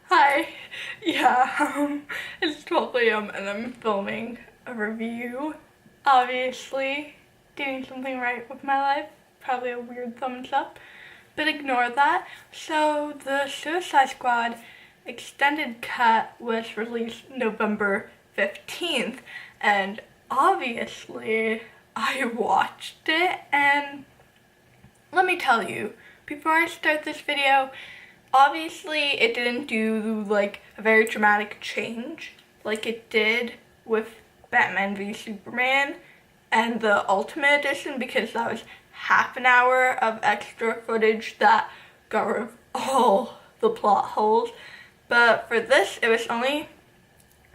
Hi. Yeah, it's 12 a.m. and I'm filming a review. Obviously, doing something right with my life. Probably a weird thumbs up, but ignore that. So, the Suicide Squad extended cut was released November 15th, and obviously, I watched it, and let me tell you, before I start this video, obviously it didn't do like a very dramatic change like it did with Batman v Superman and the Ultimate Edition, because that was half an hour of extra footage that got rid of all the plot holes. But for this, it was only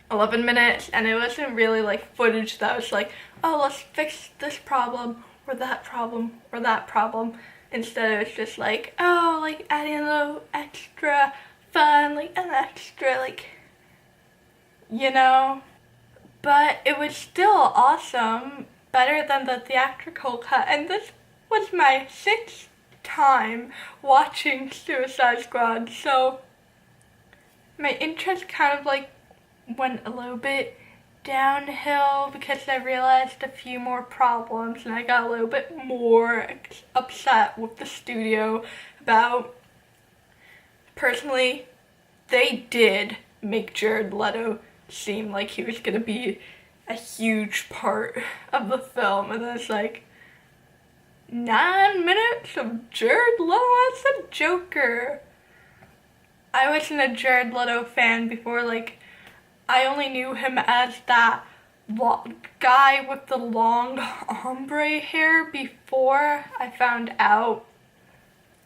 11 minutes, and it wasn't really like footage that was like, oh, let's fix this problem or that problem or that problem. Instead, it was just like, oh, like adding a little extra fun, like an extra, like, you know. But it was still awesome, better than the theatrical cut. And this was my 6th time watching Suicide Squad, so my interest kind of like went a little bit downhill because I realized a few more problems, and I got a little bit more upset with the studio about, personally, they did make Jared Leto seem like he was gonna be a huge part of the film, and then it's like 9 minutes of Jared Leto as the Joker. I wasn't a Jared Leto fan before, like, I only knew him as that guy with the long ombre hair before I found out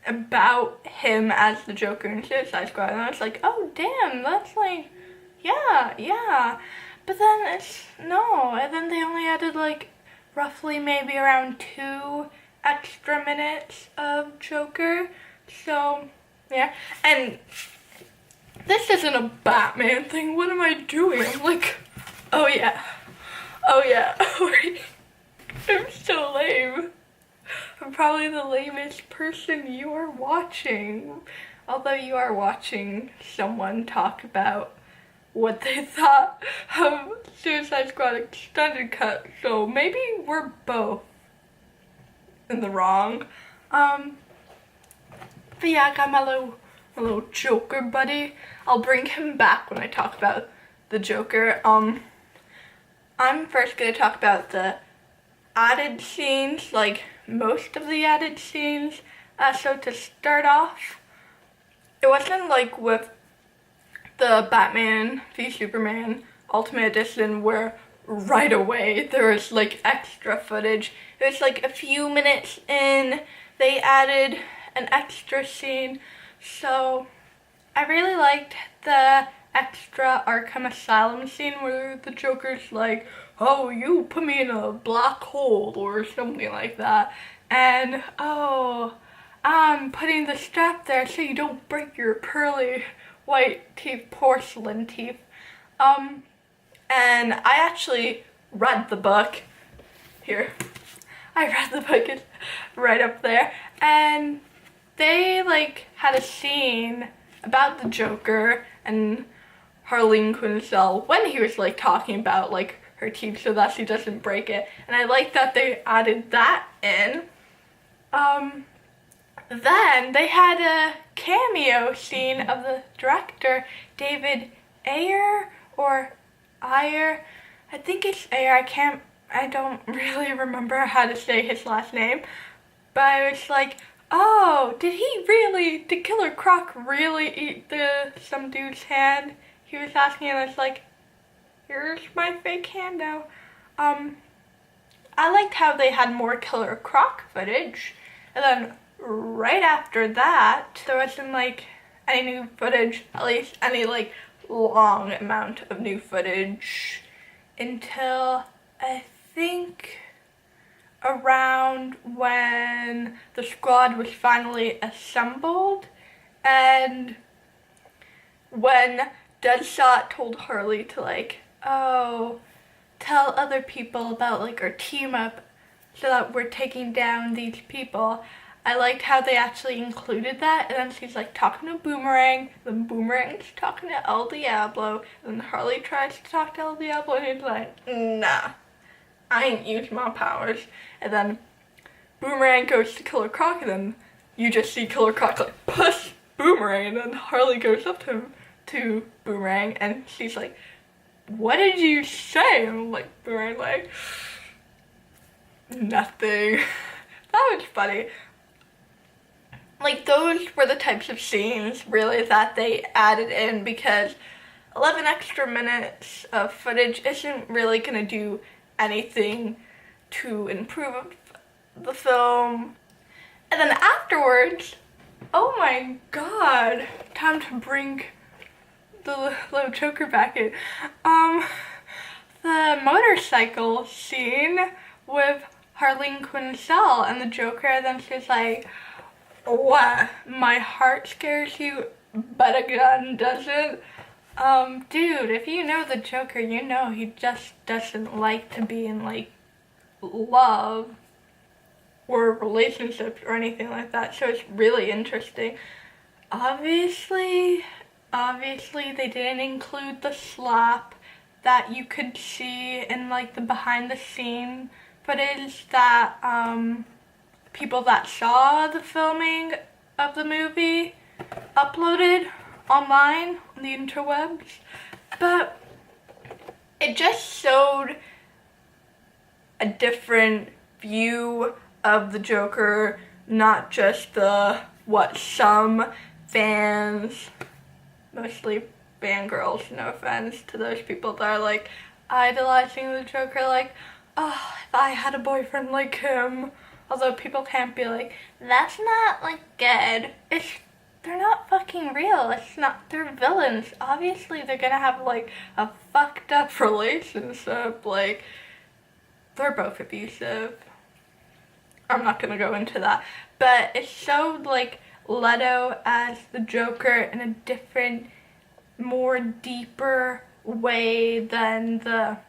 about him as the Joker in Suicide Squad, and I was like, oh damn, that's like, yeah. But then and then they only added like roughly maybe around 2 extra minutes of Joker, so yeah. And this isn't a Batman thing. What am I doing? I'm like, oh yeah. I'm so lame. I'm probably the lamest person you are watching. Although you are watching someone talk about what they thought of Suicide Squad extended cut, so maybe we're both in the wrong. But yeah, I got my little Joker buddy. I'll bring him back when I talk about the Joker. I'm first gonna talk about the added scenes, like most of the added scenes. So to start off, it wasn't like with the Batman v Superman Ultimate Edition where right away there was like extra footage. It was like a few minutes in, they added an extra scene. So I really liked the extra Arkham Asylum scene where the Joker's like, oh, you put me in a black hole or something like that, and oh, I'm putting the strap there so you don't break your pearly white teeth, porcelain teeth. And I actually read the book. Here, I read the book, it's right up there, and they like had a scene about the Joker and Harleen Quinzel when he was like talking about like her teeth so that she doesn't break it, and I like that they added that in. Then they had a cameo scene of the director David Ayer or Ayer. I think it's Ayer. I don't really remember how to say his last name, but I was like, oh, did Killer Croc really eat some dude's hand? He was asking, and I was like, here's my fake hand now. I liked how they had more Killer Croc footage, and then right after that, there wasn't like any new footage, at least any like long amount of new footage, until I think around when the squad was finally assembled, and when Deadshot told Harley to like, oh, tell other people about like our team up so that we're taking down these people. I liked how they actually included that, and then she's like talking to Boomerang, then Boomerang's talking to El Diablo, and then Harley tries to talk to El Diablo, and he's like, nah, I ain't used my powers. And then Boomerang goes to Killer Croc, and then you just see Killer Croc like push Boomerang, and then Harley goes up to Boomerang, and she's like, what did you say? And like Boomerang like, nothing. That was funny. Like, those were the types of scenes really that they added in, because 11 extra minutes of footage isn't really gonna do anything to improve the film. And then afterwards, oh my god, time to bring the little Joker back in. The motorcycle scene with Harleen Quinzel and the Joker, and then she's like, what? My heart scares you, but a gun doesn't? Dude, if you know the Joker, you know he just doesn't like to be in, like, love or relationships or anything like that, so it's really interesting. Obviously, they didn't include the slap that you could see in, like, the behind-the-scene footage that, people that saw the filming of the movie uploaded online on the interwebs, but it just showed a different view of the Joker, not just what some fans, mostly fangirls, no offense to those people that are like idolizing the Joker, like, oh, if I had a boyfriend like him. Although people can't be like, that's not, like, good. They're not fucking real. They're villains. Obviously, they're gonna have, like, a fucked up relationship. Like, they're both abusive. I'm not gonna go into that. But it showed, like, Leto as the Joker in a different, more deeper way than the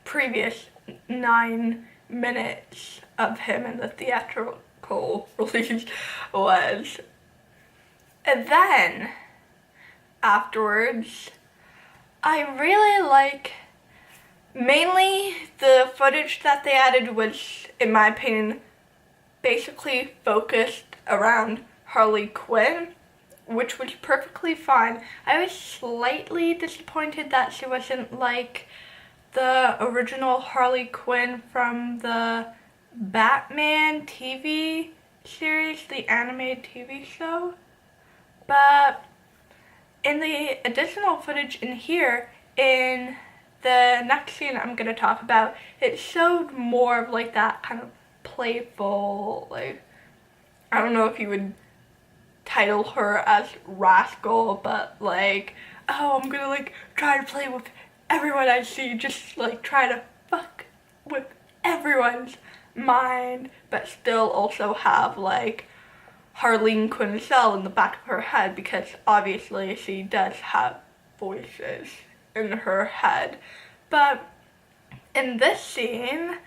previous 9 minutes of him in the theatrical release was. And then, afterwards, I really like, mainly the footage that they added was, in my opinion, basically focused around Harley Quinn, which was perfectly fine. I was slightly disappointed that she wasn't like the original Harley Quinn from the Batman TV series, the animated TV show. But in the additional footage in here, in the next scene I'm going to talk about, it showed more of like that kind of playful, like, I don't know if you would title her as rascal, but like, oh, I'm gonna like try to play with everyone I see, just like try to fuck with everyone's mind, but still also have like Harleen Quinzel in the back of her head, because obviously she does have voices in her head. But in this scene,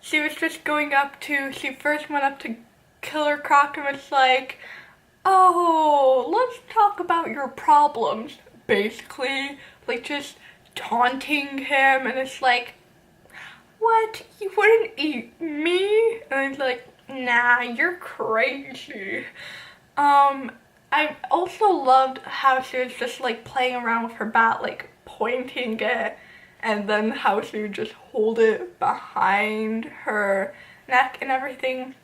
she was just she first went up to Killer Croc and was like, oh, let's talk about your problems, basically, like just taunting him, and it's like, what, you wouldn't eat me? And he's like, nah, you're crazy. I also loved how she was just like playing around with her bat, like pointing it, and then how she would just hold it behind her neck and everything.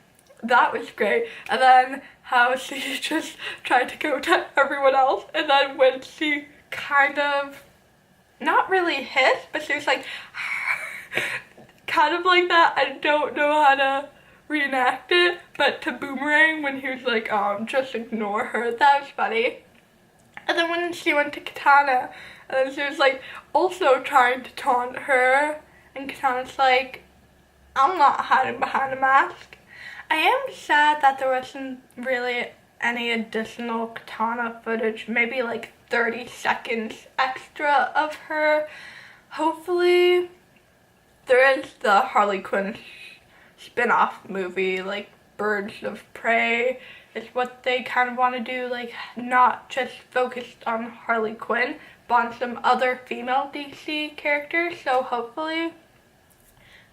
That was great. And then how she just tried to go to everyone else, and then when she kind of, not really hissed, but she was like, kind of like that. I don't know how to reenact it, but to Boomerang when he was like, just ignore her, that was funny. And then when she went to Katana, and then she was like also trying to taunt her, and Katana's like, I'm not hiding behind a mask. I am sad that there wasn't really any additional Katana footage, maybe like 30 seconds extra of her. Hopefully there is the Harley Quinn spin-off movie, like birds of prey is what they kind of want to do, like not just focused on Harley Quinn, but on some other female DC characters. So hopefully,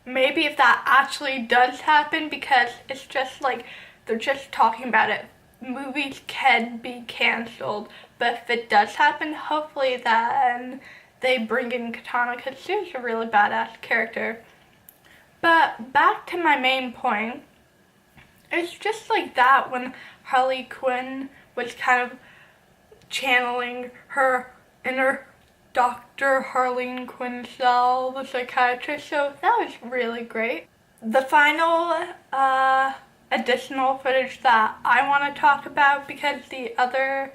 maybe if that actually does happen, because it's just like they're just talking about it, movies can be canceled, but if it does happen, hopefully then they bring in Katana, because she's a really badass character. But back to my main point, it's just like that when Harley Quinn was kind of channeling her inner Dr. Harleen Quinzel, the psychiatrist, so that was really great. The final additional footage that I want to talk about, because the other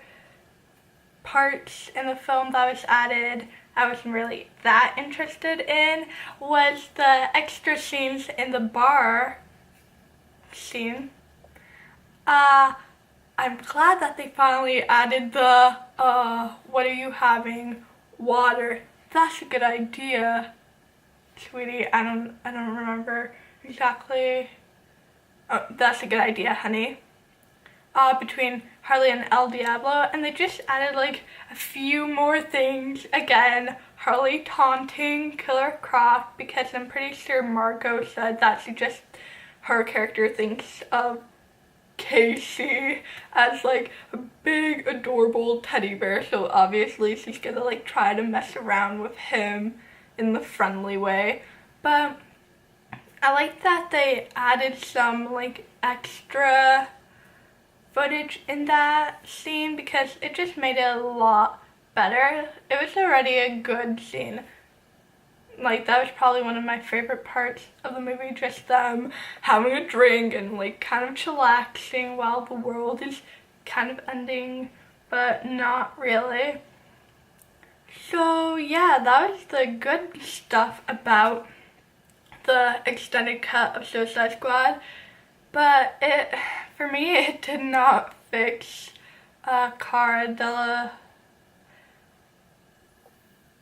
parts in the film that was added I wasn't really that interested in, was the extra scenes in the bar scene. I'm glad that they finally added the what are you having? Water. That's a good idea, sweetie. I don't remember exactly. Oh, that's a good idea, honey. Between Harley and El Diablo, and they just added like a few more things. Again, Harley taunting Killer Croc, because I'm pretty sure Margot said that her character thinks of Casey as like a big adorable teddy bear, so obviously she's gonna like try to mess around with him in the friendly way. But I like that they added some like extra footage in that scene, because it just made it a lot better. It was already a good scene. Like, that was probably one of my favorite parts of the movie, just them having a drink and like kind of chillaxing while the world is kind of ending, but not really. So yeah, that was the good stuff about the extended cut of Suicide Squad, but for me, it did not fix Cara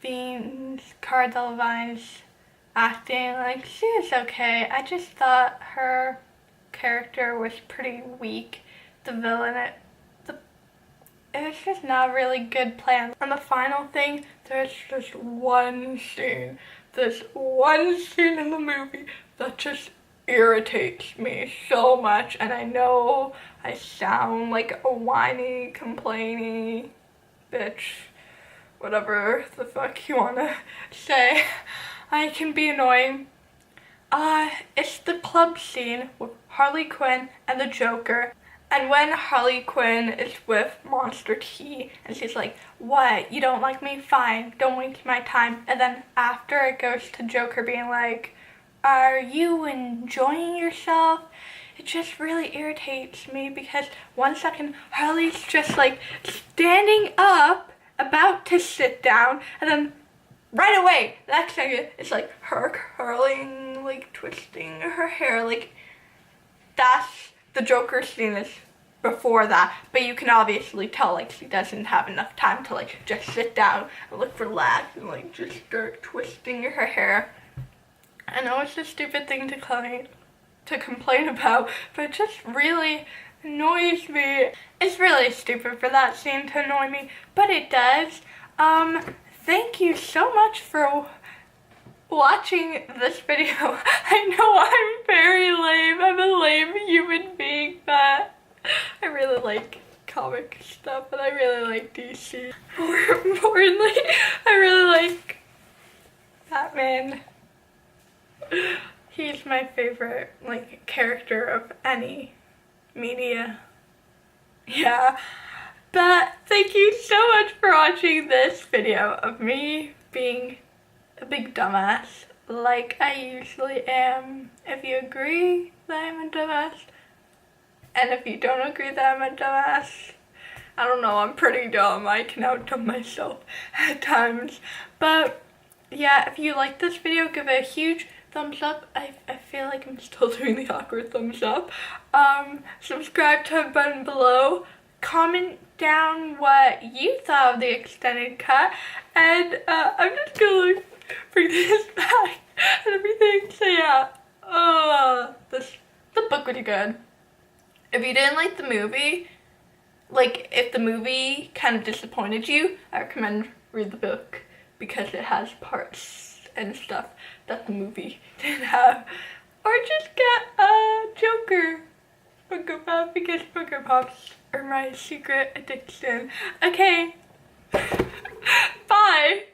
Delevingne's acting. Like, she was okay. I just thought her character was pretty weak. The villain, it was just not a really good plan. And the final thing, there's this one scene in the movie that just irritates me so much, and I know I sound like a whiny, complainy bitch, whatever the fuck you wanna say. I can be annoying. It's the club scene with Harley Quinn and the Joker, and when Harley Quinn is with Monster T, and she's like, what, you don't like me? Fine, don't waste my time. And then after it goes to Joker being like, are you enjoying yourself? It just really irritates me, because 1 second Harley's just like standing up, about to sit down, and then right away, the next second, it's like her curling, like twisting her hair. Like, that's the Joker scene is before that, but you can obviously tell like she doesn't have enough time to like just sit down and look relaxed and like just start twisting her hair. I know it's a stupid thing to complain about, but it just really annoys me. It's really stupid for that scene to annoy me, but it does. Thank you so much for watching this video. I know I'm very lame. I'm a lame human being, but I really like comic stuff, and I really like DC. More importantly, I really like Batman. He's my favorite, like, character of any media. Yeah. But thank you so much for watching this video of me being a big dumbass, like I usually am. If you agree that I'm a dumbass, and if you don't agree that I'm a dumbass, I don't know, I'm pretty dumb. I can out-dumb myself at times. But yeah, if you like this video, give it a huge thumbs up. I feel like I'm still doing the awkward thumbs up. Subscribe to the button below. Comment down what you thought of the extended cut. And I'm just gonna bring this back and everything. So yeah, the book was good. If you didn't like the movie, like if the movie kind of disappointed you, I recommend read the book because it has parts and stuff that the movie didn't have. Or just get a Joker Funko Pop because Funko Pops are my secret addiction. Okay, bye!